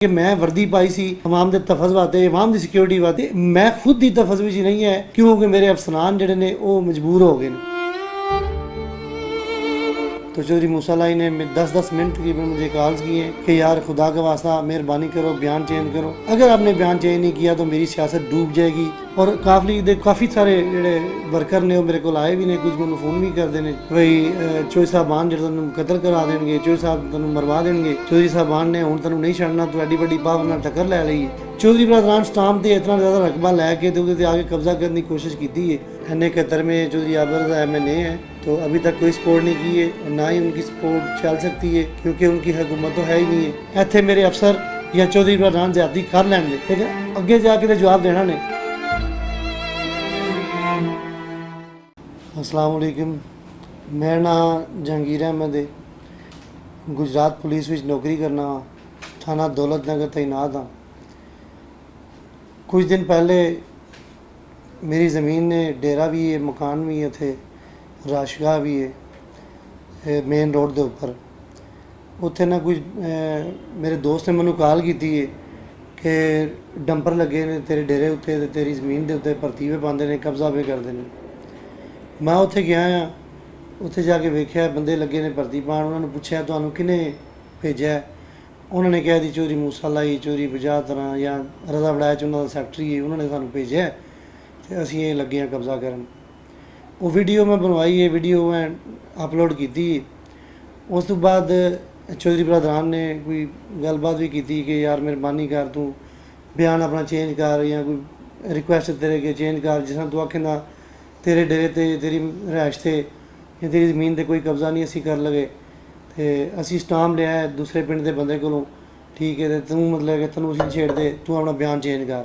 کہ میں وردی پائی سی عوام دے تحفظ واسطے عوام دی سیکیورٹی واسطے میں خود دی تحفظ وچ نہیں ہے کیونکہ میرے افسران جڑے نے وہ مجبور ہو گئے تو چودھری موسیٰ لائی نے 10 منٹ تقریباً مجھے کالز کی ہیں کہ یار خدا کا واسطہ مہربانی کرو بیان چینج کرو. اگر آپ نے بیان چینج نہیں کیا تو میری سیاست ڈوب جائے گی. اور کافی سارے جڑے ورکر نے وہ میرے کو آئے بھی نے, کچھ مجھے فون بھی کرتے ہیں بھائی چودھری صاحبان جڑے تمہیں قتل کرا دیں گے, چودھری صاحب تمہیں مروا دیں گے, چودھری صاحبان نے ہوں تمہیں نہیں چھڑنا, تو ایڈی بڑی پاور نال ٹکر لے لئی. چودھری برادران سٹامپ تے اتنا زیادہ رقبہ لے کے تو تے آگے قبضہ کرنے کی کوشش کی ہے. NA71 میں چودھری عابد MNA ہے تو ابھی تک کوئی سپورٹ نہیں کی ہے اور نہ ہی ان کی سپورٹ چل سکتی ہے کیونکہ ان کی حکومت تو ہے ہی نہیں ہے. ایتھے میرے افسر یا چودھری برادران زیادتی کر لین گے لیکن اگے جا کے جواب دینا نے. السلام علیکم, میرا نام جہانگیر احمد ہے, گجرات پولیس وچ نوکری کرنا وا, تھانہ دولت نگر تعینات ہاں. کچھ دن پہلے میری زمین نے ڈیرا بھی ہے, مکان بھی ہے, تھے راشگاہ بھی ہے مین روڈ دے اوپر. اتنے نہ کچھ میرے دوست نے مینوں کال کی ہے کہ ڈمپر لگے نے تیرے ڈیرے اتنے, تیری زمین دے اتنے پرتیوے پاندے نے, قبضہ پہ کرتے ہیں. میں اتنے گیا ہاں, اتنے جا کے ویکھیا بندے لگے نے پرتی پان. انہوں نے پوچھا تمہیں کنے بھیجا ہے؟ انہوں نے کہا دی چودھری موسیٰ لائی, چودھری بجا طرح یا رضا بڑائچ انہوں کا سیکٹری ہے, انہوں نے سانوں بھیجا ہے تو اسی یہ لگے ہیں قبضہ کرن. وہ ویڈیو میں بنوائی ہے, ویڈیو میں اپلوڈ کی. اس تو بعد چودھری برادران نے کوئی گل بات بھی کی کہ یار مہربانی کر تو بیان اپنا چینج کر یا کوئی ریکویسٹ تیرے کے چینج کر, جس طرح تو آکھیں تیرے ڈیرے تے تیری رہائش تے یا تیری زمین تے کوئی قبضہ نہیں اسی کر لگے تے اسی سٹامپ لیا ہے دوسرے پنڈ دے بندے کولوں, ٹھیک ہے تے تو مطلب کہ تینوں اسی چھیڑ دے, تو اپنا بیان چینج کر.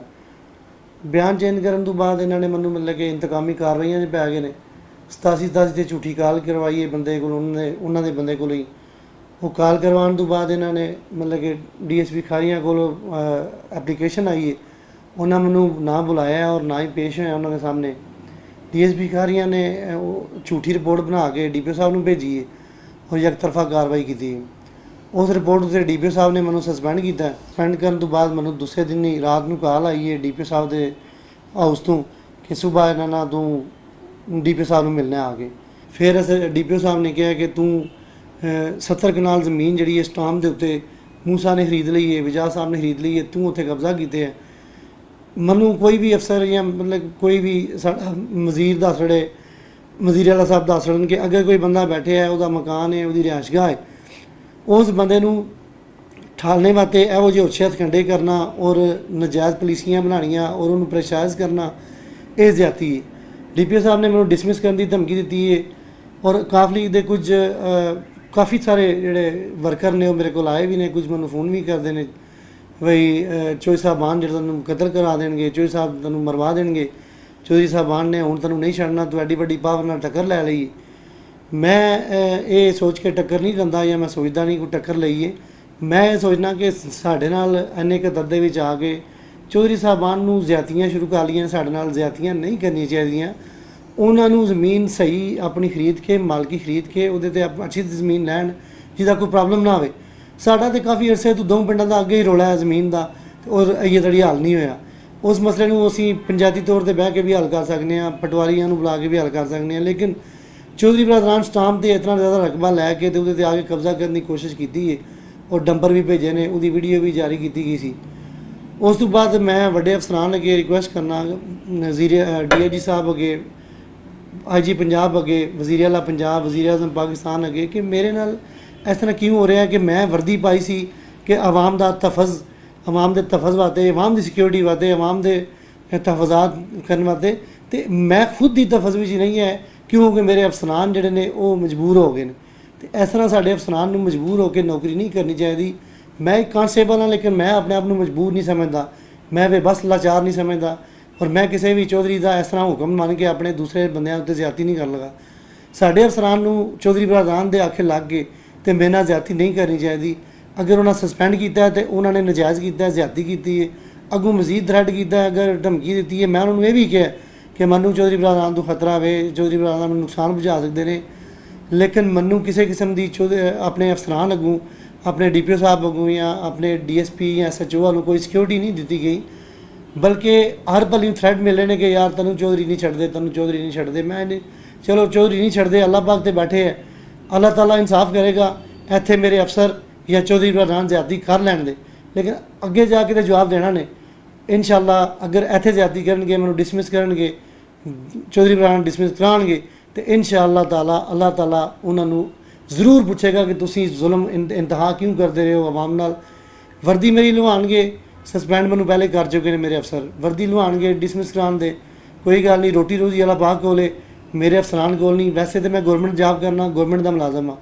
بیان چینج کرن تو بعد انہوں نے منوں مطلب کہ انتقامی کاروائیاں پی گئے نے. 87 تے جھوٹی کال کروائی ہے بندے کو, انہوں نے بندے کو ہی وہ کال کروان تو بعد انہوں نے مطلب کہ DSP کھاریاں کو اپلیکیشن آئی ہے, انہوں نے منوں نہ بلایا ہے اور نہ ہی پیش ہویا انہوں نے سامنے. DSP کھاریاں نے جھوٹی رپورٹ بنا کے DPO صاحب نے بھیجی ہے اور یک طرفہ کاروائی کی. اس رپورٹ سے DPO صاحب نے منوں سسپینڈ کیا. سسپینڈ کرنے تو بعد منوں دوسرے دن ہی رات کو کال آئی ہے DPO صاحب کے ہاؤس تو کہ صبح انہوں تو DPO صاحب ملنے آ کے. پھر DPO صاحب نے کہا کہ تو 70 کنال زمین جڑی ہے سٹامپ دے اتنے موسیٰ نے خرید لی ہے, وجا صاحب نے خرید لی ہے, تو اتنے قبضہ کیتے ہیں. منوں کوئی بھی افسر یا مطلب کوئی بھی وزیر دس رہے, وزیر اعلیٰ صاحب دس رہے کہ اگر کوئی بندہ بیٹھے ہے, وہ مکان ہے, وہ رہائش گاہ ہے, اس بندے نوں ٹھالنے واسطے یہو جہے اچھے ہتھ کنڈے کرنا اور نجائز پالیسیاں بنانیاں اور انہوں پریشرائز کرنا, یہ زیادتی ہے. DPO صاحب نے مینوں ڈسمس کرنے کی دھمکی دیتی ہے. اور کافی سارے جڑے ورکر نے وہ میرے کو آئے بھی نے, کچھ مینوں فون بھی کرتے ہیں بھائی چودھری صاحبان جڑے تمہیں قتل کرا دیں گے, چودھری صاحب تمہیں مروا دیں گے, چودھری صاحبان نے ہوں تمہیں نہیں چھڑنا, تو ایڈی بڑی پاور نال ٹکر لے لئی. میں یہ سوچ کے ٹکر نہیں لیندا یا میں سوچدا نہیں کوئی ٹکر لئی ہے. میں یہ سوچنا کہ ساڈے نال NA71 دے وچ آ کے چودھری صاحبان نوں زیادتیاں شروع کر لیاں, ساڈے نال زیادتیاں نہیں کرنی چاہیے. انہوں نے زمین صحیح اپنی خرید کے, مالکی خرید کے وہ اچھی زمین لین جہاں کوئی پرابلم نہ ہوئے. ساڈا تو کافی عرصے تو دو پنڈوں کا اگے ہی رولا ہے زمین کا, اور یہ تڑی حل نہیں ہویا. اس مسئلے کو اسی پنچایتی طور پہ بہ کے بھی حل کر سکتے ہیں, پٹواریاں بلا کے بھی حل کر سکتے ہیں, لیکن چودھری برادران سٹامپ تے اتنا زیادہ رقبہ لے کے تو وہ آگے قبضہ کرنے کی کوشش کی ہے اور ڈمپر بھی بھیجے نے, وہ ویڈیو بھی جاری کی گئی سی. اس تو بعد میں وڈے افسران اگے ریکویسٹ کرنا, DIG صاحب اگے, IG پنجاب اگے, وزیر اعلیٰ پنجاب, وزیر اعظم پاکستان اگے کہ میرے نال اس طرح کیوں ہو رہا ہے کہ میں وردی پائی سی کہ عوام دا تحفظ, عوام دے تحفظ واسطے, عوام دی سیکیورٹی واسطے, عوام دے تحفظات کرنے واسطے, تے میں خود دی تحفظ وچ نہیں ہے کیونکہ میرے افسران جڑے نے وہ مجبور ہو گئے. تے اس طرح ساڈے افسران نوں مجبور ہو کے نوکری نہیں کرنی چاہیے. میں ایک کانسٹیبل ہاں لیکن میں اپنے آپ کو مجبور نہیں سمجھدا, میں بے بس لاچار نہیں سمجھدا, اور میں کسی بھی چودھری دا اس طرح حکم مان کے اپنے دوسرے بندیاں تے زیادتی نہیں کر لگا. ساڈے افسران نوں چودھری برادران دے آکھے لگ گئے تے میرے نال زیادتی نہیں کرنی چاہیے. اگر انہوں نے سسپینڈ کیتا ہے تو انہوں نے نجائز کیتا ہے, زیادتی کیتی ہے, اگوں مزید تھریٹ کیتا ہے, اگر دھمکی دیتی ہے. میں انہوں نے یہ بھی کہا کہ منوں چودھری برادران تو خطرہ ہوے, چودھری برادران نقصان پہنچا سکتے ہیں, لیکن منوں کسی قسم کی اپنے افسران اگوں اپنے ڈی پی او صاحب کو یا اپنے ڈی ایس پی یا ایس ایچ او والوں کو سیکورٹی نہیں دیتی گئی، بلکہ ہر پل یوں تھریٹ ملے نے کہ یار تنو چودھری نہیں چھڑ دے، تنو چودھری نہیں چھڑ دے. میں نے چلو چودھری نہیں چھڑ دے، اللہ پاک تے بیٹھے ہے، اللہ تعالیٰ انصاف کرے گا. ایتھے میرے افسر یا چودھری عمران زیادتی کر لین دے، لیکن اگے جا کے تو جواب دینا نے. انشاءاللہ اگر ایتھے زیادتی کرن گے، مینوں ڈسمس کرن گے، چودھری عمران ڈسمس کران گے، تو انشاءاللہ تعالیٰ اللہ تعالیٰ انہوں نے ضرور پوچھے گا کہ تسی ظلم انتہا کیوں کرتے رہے ہو عوام نال. وردی میری لوہان گے، سسپینڈ مینوں پہلے کر چکے نے میرے افسر، وردی لوہان گے، ڈسمس کران دے، کوئی گل نہیں. روٹی روزی اللہ پاک کول ہے، میرے افسران کول نہیں. ویسے تو میں گورنمنٹ جاب کرنا، گورنمنٹ دا ملازم ہاں،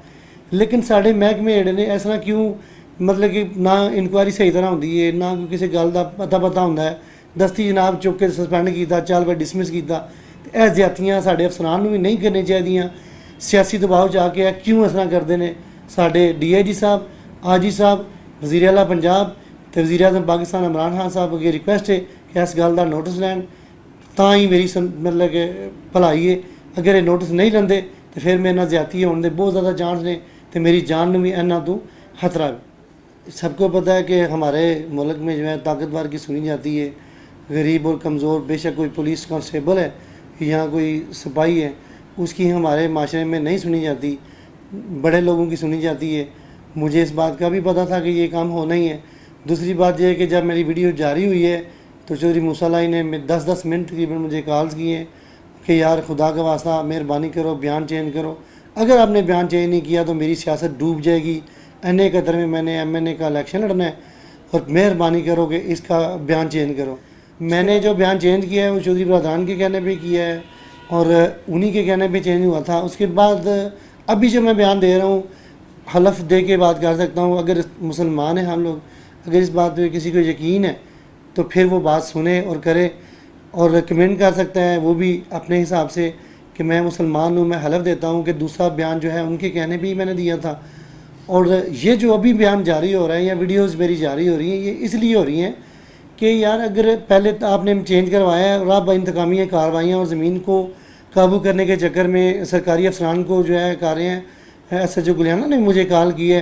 لیکن سارے محکمے جڑے نے اس طرح کیوں، مطلب کہ نہ انکوائری صحیح طرح ہوندی ہے، نہ کوئی کسی گل دا پتہ ہوندا ہے. دستی جناب چک کے سسپینڈ کیتا، چل پہ ڈسمس کیتا. یہ زیادتیاں سارے افسران بھی نہیں کرنی چاہیے. سیاسی دباؤ چاہ کے کیوں اس طرح کرتے ہیں. سارے ڈی آئی جی صاحب، آر جی صاحب، وزیر اعلیٰ پنجاب تے وزیر اعظم پاکستان عمران خان صاحب اگے ریکویسٹ ہے کہ اس گل کا نوٹس لین، تاں ہی میری مطلب کہ بھلائی ہے. اگر یہ نوٹس نہیں لیندے تو پھر میرے نال زیادتی ہونے دے بہت زیادہ چانس نے، تو میری جان میں بھی انہاں تو خطرہ ہے. سب کو پتہ ہے کہ ہمارے ملک میں جو ہے طاقتور کی سنی جاتی ہے، غریب اور کمزور، بے شک کوئی پولیس کانسٹیبل ہے یا کوئی سپاہی ہے، اس کی ہمارے معاشرے میں نہیں سنی جاتی، بڑے لوگوں کی سنی جاتی ہے. مجھے اس بات کا بھی پتہ تھا کہ یہ کام ہونا ہی ہے. دوسری بات یہ ہے کہ جب میری ویڈیو جاری ہوئی ہے تو چودھری موسیٰ علائی نے 10 منٹ تقریباً مجھے کالز کیے ہیں کہ یار خدا کا واسطہ مہربانی کرو، بیان چینج کرو. اگر آپ نے بیان چینج نہیں کیا تو میری سیاست ڈوب جائے گی. قطر میں نے ایم این اے کا الیکشن لڑنا ہے، اور مہربانی کرو کہ اس کا بیان چینج کرو. میں نے جو بیان چینج کیا ہے وہ چودھری برادران کے کہنے پہ کیا ہے، اور انہی کے کہنے پہ چینج ہوا تھا. اس کے بعد ابھی جو میں بیان دے رہا ہوں، حلف دے کے بات کر سکتا ہوں. اگر مسلمان ہیں ہم لوگ، اگر اس بات پہ کسی کو یقین ہے تو پھر وہ بات سنے اور کرے، اور کمنٹ کر سکتا ہے وہ بھی اپنے حساب سے کہ میں مسلمان ہوں. میں حلف دیتا ہوں کہ دوسرا بیان جو ہے ان کے کہنے پہ ہی میں نے دیا تھا. اور یہ جو ابھی بیان جاری ہو رہا ہے یا ویڈیوز میری جاری ہو رہی ہیں، یہ اس لیے ہو رہی ہیں کہ یار اگر پہلے آپ نے چینج کروایا ہے اور آپ انتقامی کارروائیاں اور زمین کو قابو کرنے کے چکر میں سرکاری افسران کو جو ہے کر رہے ہیں. ایس ایچ او گلیانہ نے مجھے کال کی ہے،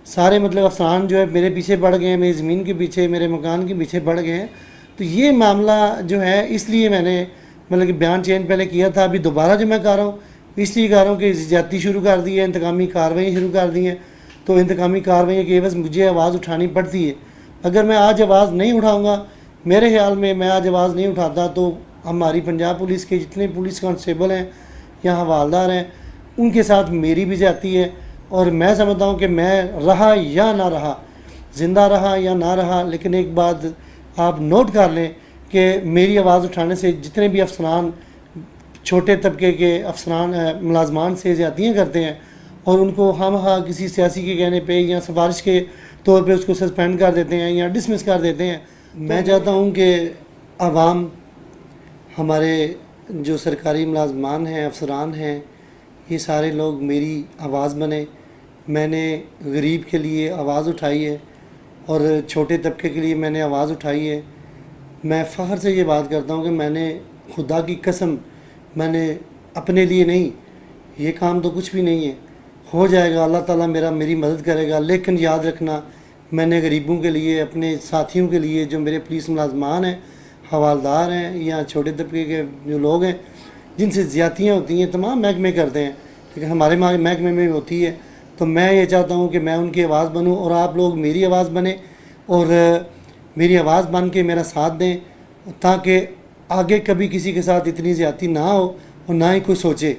سارے مطلب افسران جو ہے میرے پیچھے پڑ گئے ہیں، میری زمین کے پیچھے، میرے مکان کے پیچھے پڑ گئے ہیں. تو یہ معاملہ جو ہے اس لیے میں نے مطلب کہ بیان چینج پہلے کیا تھا. ابھی دوبارہ جو میں کر رہا ہوں اس لیے کر رہا ہوں کہ زیادتی شروع کر دی ہے، انتقامی کارروائیاں شروع کر دی ہیں. تو انتقامی کارروائیوں کے عوض مجھے آواز اٹھانی پڑتی ہے. اگر میں آج آواز نہیں اٹھاؤں گا، میرے خیال میں آج آواز نہیں اٹھاتا تو ہماری پنجاب پولیس کے جتنے پولیس کانسٹیبل ہیں یا حوالدار ہیں ان کے ساتھ میری بھی جاتی ہے. اور میں سمجھتا ہوں کہ میں رہا یا نہ رہا، زندہ رہا یا نہ رہا، لیکن ایک بات آپ نوٹ کر لیں کہ میری آواز اٹھانے سے جتنے بھی افسران چھوٹے طبقے کے افسران ملازمان سے زیادتیاں کرتے ہیں اور ان کو ہم کسی سیاسی کے کہنے پہ یا سفارش کے طور پہ اس کو سسپینڈ کر دیتے ہیں یا ڈسمس کر دیتے ہیں. میں چاہتا ہوں کہ عوام، ہمارے جو سرکاری ملازمان ہیں، افسران ہیں، یہ سارے لوگ میری آواز بنے. میں نے غریب کے لیے آواز اٹھائی ہے اور چھوٹے طبقے کے لیے میں نے آواز اٹھائی ہے. میں فخر سے یہ بات کرتا ہوں کہ میں نے خدا کی قسم، میں نے اپنے لیے نہیں، یہ کام تو کچھ بھی نہیں ہے، ہو جائے گا، اللہ تعالیٰ میری مدد کرے گا. لیکن یاد رکھنا، میں نے غریبوں کے لیے، اپنے ساتھیوں کے لیے، جو میرے پولیس ملازمان ہیں، حوالدار ہیں یا چھوٹے طبقے کے جو لوگ ہیں جن سے زیادتیاں ہوتی ہیں، تمام محکمے کرتے ہیں لیکن ہمارے محکمے میں بھی ہوتی ہے. تو میں یہ چاہتا ہوں کہ میں ان کی آواز بنوں اور آپ لوگ میری آواز بنیں اور میری آواز بن کے میرا ساتھ دیں، تاکہ آگے کبھی کسی کے ساتھ اتنی زیادتی نہ ہو اور نہ ہی کوئی سوچے،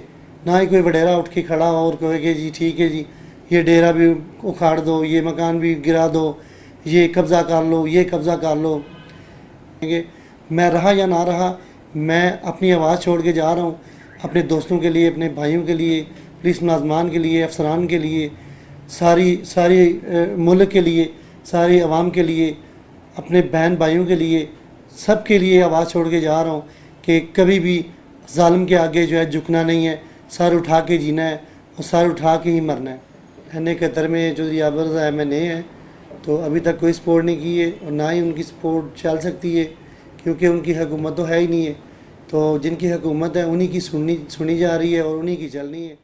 نہ ہی کوئی وڈیرا اٹھ کے کھڑا ہو اور کہے کہ جی ٹھیک ہے جی یہ ڈیرا بھی اکھاڑ دو، یہ مکان بھی گرا دو، یہ قبضہ کر لو، یہ قبضہ کر لو. میں رہا یا نہ رہا، میں اپنی آواز چھوڑ کے جا رہا ہوں اپنے دوستوں کے لیے، اپنے بھائیوں کے لیے، پولیس ملازمان کے لیے، افسران کے لیے، ساری ملک کے لیے، ساری عوام کے لیے، اپنے بہن بھائیوں کے لیے، سب کے لیے آواز چھوڑ کے جا رہا ہوں کہ کبھی بھی ظالم کے آگے جو ہے جھکنا نہیں ہے، سر اٹھا کے جینا ہے اور سر اٹھا کے ہی مرنا ہے. قطر میں چودھری عابد رضا ایم این اے ہیں تو ابھی تک کوئی سپورٹ نہیں کی ہے اور نہ ہی ان کی سپورٹ چل سکتی ہے، کیونکہ ان کی حکومت تو ہے ہی نہیں ہے. تو جن کی حکومت ہے انہی کی سنی جا رہی ہے اور انہی کی چلنی ہے.